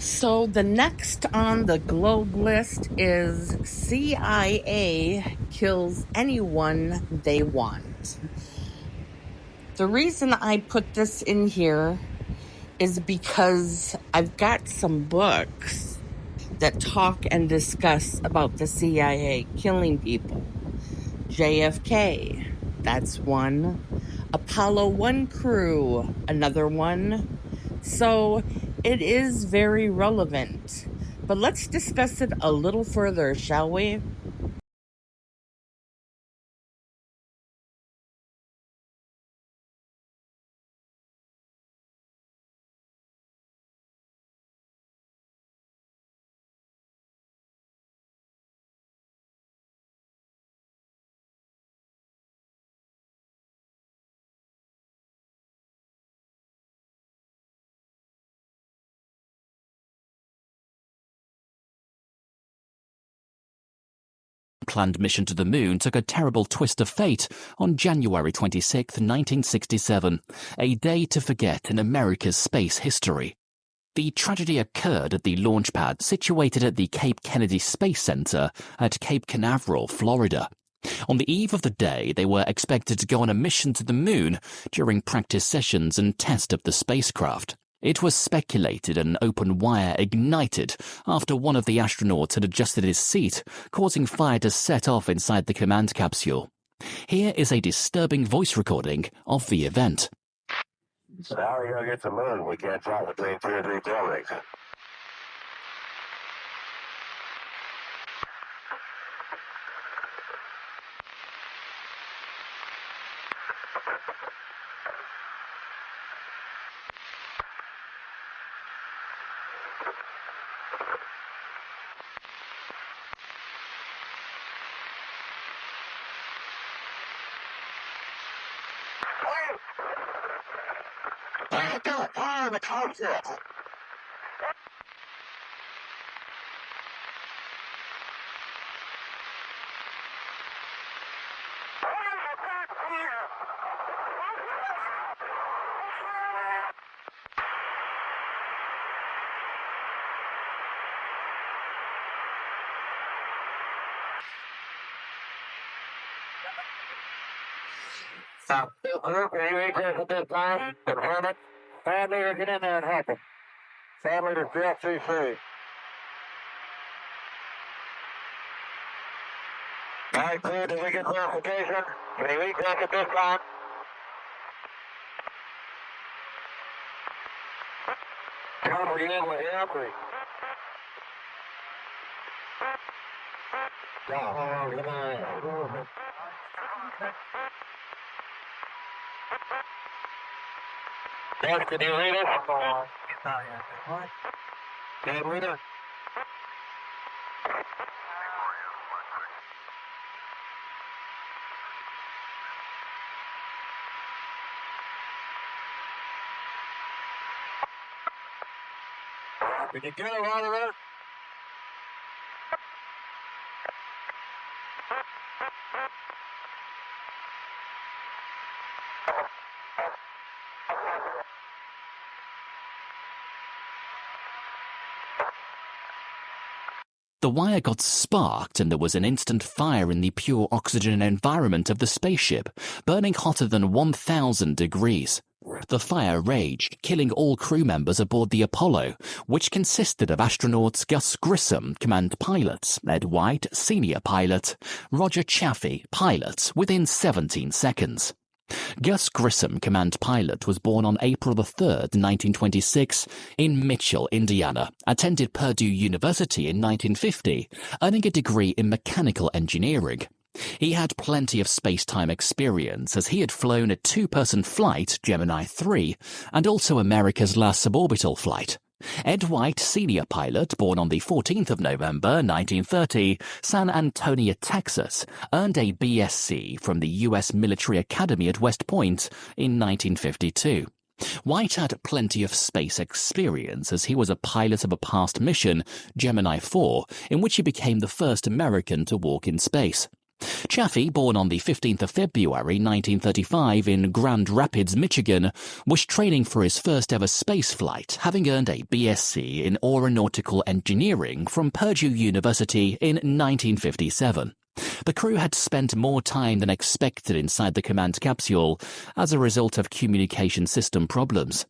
So the next on the globe list is CIA kills anyone they want. The reason I put this in here is because I've got some books that talk and discuss about the CIA killing people. JFK, that's one. Apollo 1 crew, another one. So it is very relevant. But let's discuss it a little further, shall we? Planned mission to the moon took a terrible twist of fate on January 26, 1967, a day to forget in America's space history. The tragedy occurred at the launch pad situated at the Cape Kennedy Space Center at Cape Canaveral, Florida. On the eve of the day, they were expected to go on a mission to the moon during practice sessions and test of the spacecraft. It was speculated an open wire ignited after one of the astronauts had adjusted his seat, causing fire to set off inside the command capsule. Here is a disturbing voice recording of the event. So how are you going to get to the moon? We can't drop between 2 or 3 buildings. I got fire in the cockpit. Stop. Anyway, at this time, confirm it. Family, get in there and help him. Family to DFCC. All right, clear. Did we get clarification? Can we back at this time? Come we in with Henry. Oh, come on. Yes, can you read it? Can you read it? Can you get a lot of it? The wire got sparked and there was an instant fire in the pure oxygen environment of the spaceship, burning hotter than 1,000 degrees. The fire raged, killing all crew members aboard the Apollo, which consisted of astronauts Gus Grissom, command pilot, Ed White, senior pilot, Roger Chaffee, pilot, within 17 seconds. Gus Grissom, command pilot, was born on April 3, 1926, in Mitchell, Indiana, attended Purdue University in 1950, earning a degree in mechanical engineering. He had plenty of space-time experience as he had flown a two-person flight, Gemini 3, and also America's last suborbital flight. Ed White, senior pilot, born on the 14th of November, 1930, San Antonio, Texas, earned a BSc from the U.S. Military Academy at West Point in 1952. White had plenty of space experience as he was a pilot of a past mission, Gemini 4, in which he became the first American to walk in space. Chaffee, born on the 15th of February 1935 in Grand Rapids, Michigan, was training for his first ever space flight, having earned a BSc in Aeronautical Engineering from Purdue University in 1957. The crew had spent more time than expected inside the command capsule as a result of communication system problems.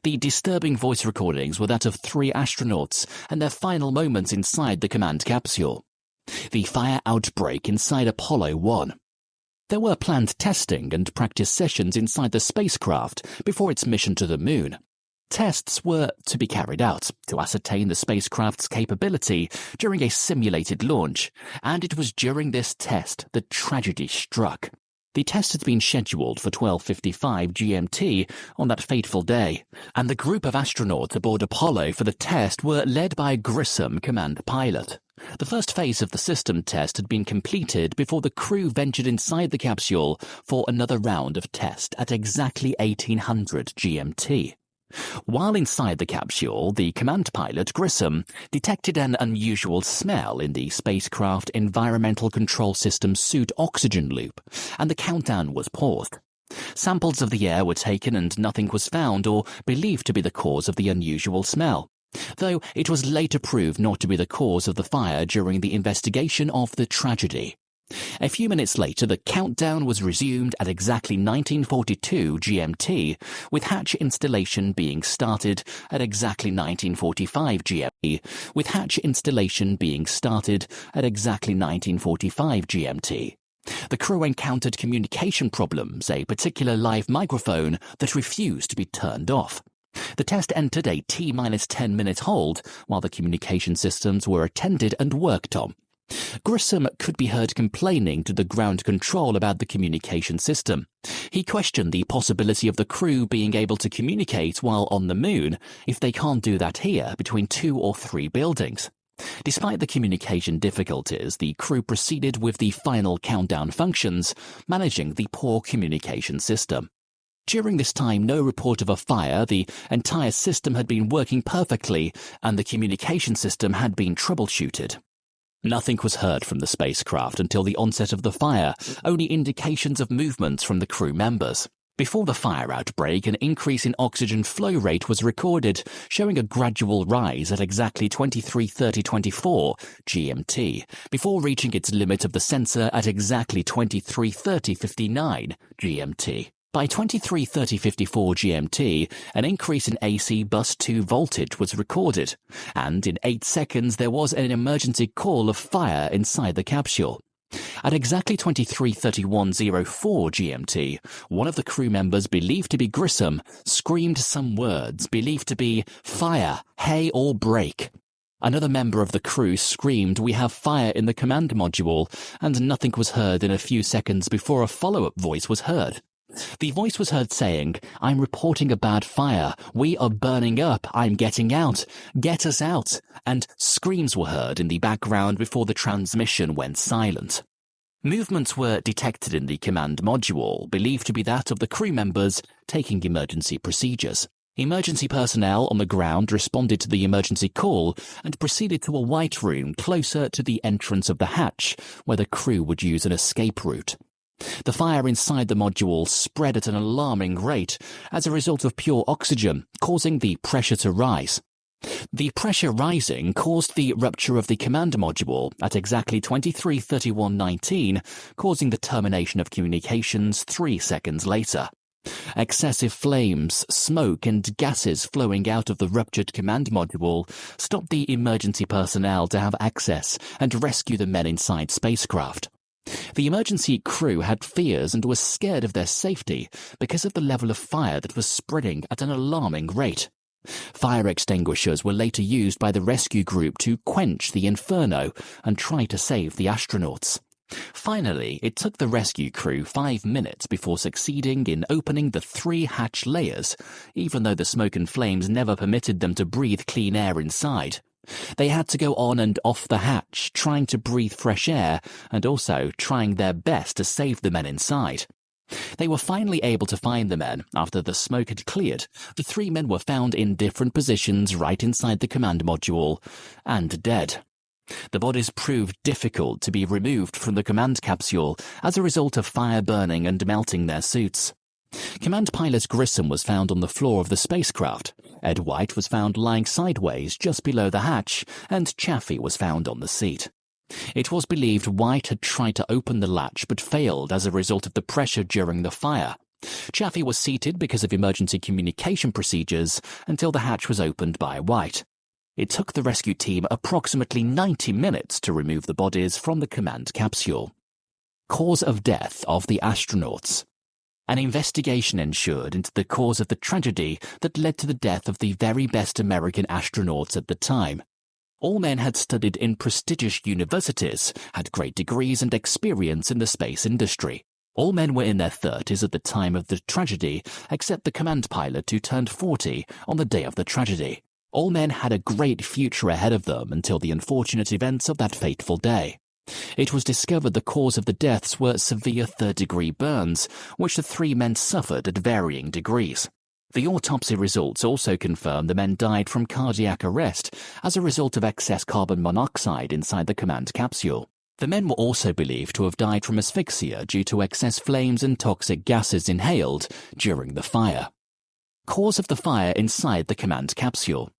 The disturbing voice recordings were that of 3 astronauts and their final moments inside the command capsule. The fire outbreak inside Apollo 1. There were planned testing and practice sessions inside the spacecraft before its mission to the moon. Tests were to be carried out to ascertain the spacecraft's capability during a simulated launch, and it was during this test that tragedy struck. The test had been scheduled for 12:55 GMT on that fateful day, and the group of astronauts aboard Apollo for the test were led by a Grissom command pilot. The first phase of the system test had been completed before the crew ventured inside the capsule for another round of test at exactly 1800 GMT. While inside the capsule, the command pilot, Grissom, detected an unusual smell in the spacecraft environmental control system suit oxygen loop, and the countdown was paused. Samples of the air were taken and nothing was found or believed to be the cause of the unusual smell, though it was later proved not to be the cause of the fire during the investigation of the tragedy. A few minutes later, the countdown was resumed at exactly 1942 GMT, with hatch installation being started at exactly 1945 GMT, with hatch installation being started at exactly 1945 GMT. The crew encountered communication problems, a particular live microphone that refused to be turned off. The test entered a T-10 minute hold while the communication systems were attended and worked on. Grissom could be heard complaining to the ground control about the communication system. He questioned the possibility of the crew being able to communicate while on the moon if they can't do that here between 2 or 3 buildings. Despite the communication difficulties, the crew proceeded with the final countdown functions, managing the poor communication system. During this time, no report of a fire, the entire system had been working perfectly, and the communication system had been troubleshooted. Nothing was heard from the spacecraft until the onset of the fire, only indications of movements from the crew members. Before the fire outbreak, an increase in oxygen flow rate was recorded, showing a gradual rise at exactly 23:30:24 GMT, before reaching its limit of the sensor at exactly 23:30:59 GMT. By 23:30:54 GMT, an increase in AC bus 2 voltage was recorded, and in 8 seconds there was an emergency call of fire inside the capsule. At exactly 23:31:04 GMT, one of the crew members believed to be Grissom screamed some words believed to be fire, hay or break. Another member of the crew screamed, "We have fire in the command module," and nothing was heard in a few seconds before a follow-up voice was heard. The voice was heard saying, "I'm reporting a bad fire. We are burning up. I'm getting out. Get us out." And screams were heard in the background before the transmission went silent. Movements were detected in the command module, believed to be that of the crew members taking emergency procedures. Emergency personnel on the ground responded to the emergency call and proceeded to a white room closer to the entrance of the hatch, where the crew would use an escape route. The fire inside the module spread at an alarming rate as a result of pure oxygen, causing the pressure to rise. The pressure rising caused the rupture of the command module at exactly 23:31:19, causing the termination of communications 3 seconds later. Excessive flames, smoke and gases flowing out of the ruptured command module stopped the emergency personnel to have access and rescue the men inside spacecraft. The emergency crew had fears and was scared of their safety because of the level of fire that was spreading at an alarming rate. Fire extinguishers were later used by the rescue group to quench the inferno and try to save the astronauts. Finally, it took the rescue crew 5 minutes before succeeding in opening the 3 hatch layers, even though the smoke and flames never permitted them to breathe clean air inside. They had to go on and off the hatch, trying to breathe fresh air and also trying their best to save the men inside. They were finally able to find the men after the smoke had cleared. The 3 men were found in different positions right inside the command module and dead. The bodies proved difficult to be removed from the command capsule as a result of fire burning and melting their suits. Command pilot Grissom was found on the floor of the spacecraft. Ed White was found lying sideways just below the hatch, and Chaffee was found on the seat. It was believed White had tried to open the latch but failed as a result of the pressure during the fire. Chaffee was seated because of emergency communication procedures until the hatch was opened by White. It took the rescue team approximately 90 minutes to remove the bodies from the command capsule. Cause of death of the astronauts. An investigation ensured into the cause of the tragedy that led to the death of the very best American astronauts at the time. All men had studied in prestigious universities, had great degrees and experience in the space industry. All men were in their 30s at the time of the tragedy, except the command pilot who turned 40 on the day of the tragedy. All men had a great future ahead of them until the unfortunate events of that fateful day. It was discovered the cause of the deaths were severe third-degree burns, which the 3 men suffered at varying degrees. The autopsy results also confirmed the men died from cardiac arrest as a result of excess carbon monoxide inside the command capsule. The men were also believed to have died from asphyxia due to excess flames and toxic gases inhaled during the fire. Cause of the fire inside the command capsule.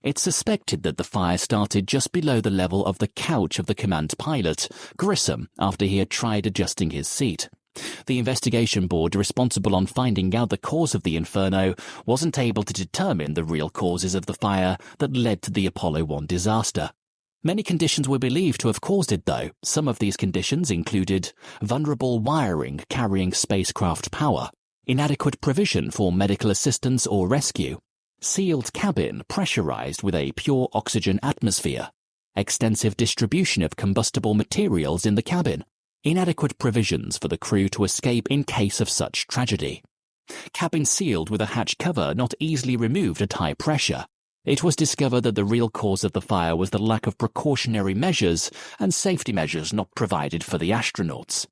It's suspected that the fire started just below the level of the couch of the command pilot, Grissom, after he had tried adjusting his seat. The investigation board responsible on finding out the cause of the inferno wasn't able to determine the real causes of the fire that led to the Apollo 1 disaster. Many conditions were believed to have caused it, though. Some of these conditions included vulnerable wiring carrying spacecraft power, inadequate provision for medical assistance or rescue, sealed cabin pressurized with a pure oxygen atmosphere, extensive distribution of combustible materials in the cabin, inadequate provisions for the crew to escape in case of such tragedy, cabin sealed with a hatch cover not easily removed at high pressure. It was discovered that the real cause of the fire was the lack of precautionary measures and safety measures not provided for the astronauts.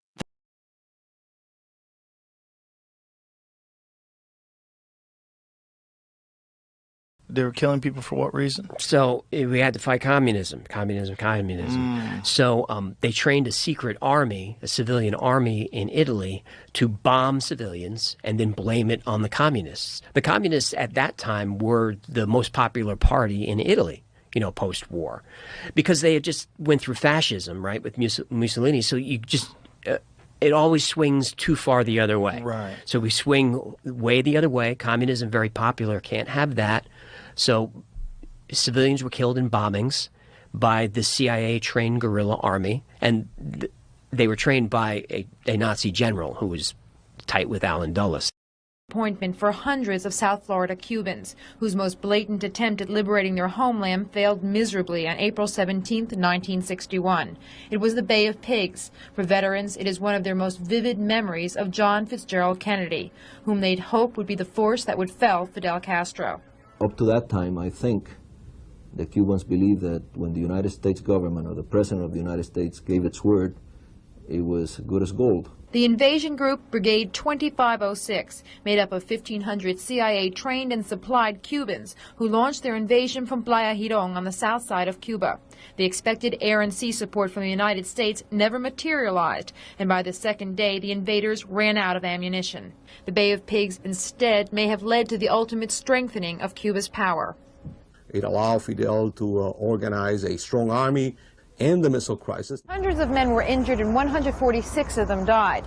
They were killing people for what reason? So we had to fight communism. So they trained a secret army, a civilian army in Italy to bomb civilians and then blame it on the communists. The communists at that time were the most popular party in Italy, post-war, because they had just went through fascism, right, with Mussolini. So you just... it always swings too far the other way. Right. So we swing way the other way. Communism, very popular, can't have that. So civilians were killed in bombings by the CIA-trained guerrilla army, and they were trained by a Nazi general who was tight with Allen Dulles. Appointment for hundreds of South Florida Cubans, whose most blatant attempt at liberating their homeland failed miserably on April 17, 1961. It was the Bay of Pigs. For veterans, it is one of their most vivid memories of John Fitzgerald Kennedy, whom they'd hoped would be the force that would fell Fidel Castro. Up to that time, I think the Cubans believed that when the United States government or the President of the United States gave its word, it was good as gold. The invasion group, Brigade 2506, made up of 1,500 CIA-trained and supplied Cubans who launched their invasion from Playa Girón on the south side of Cuba. The expected air and sea support from the United States never materialized, and by the second day, the invaders ran out of ammunition. The Bay of Pigs instead may have led to the ultimate strengthening of Cuba's power. It allowed Fidel to organize a strong army and the missile crisis. Hundreds of men were injured and 146 of them died.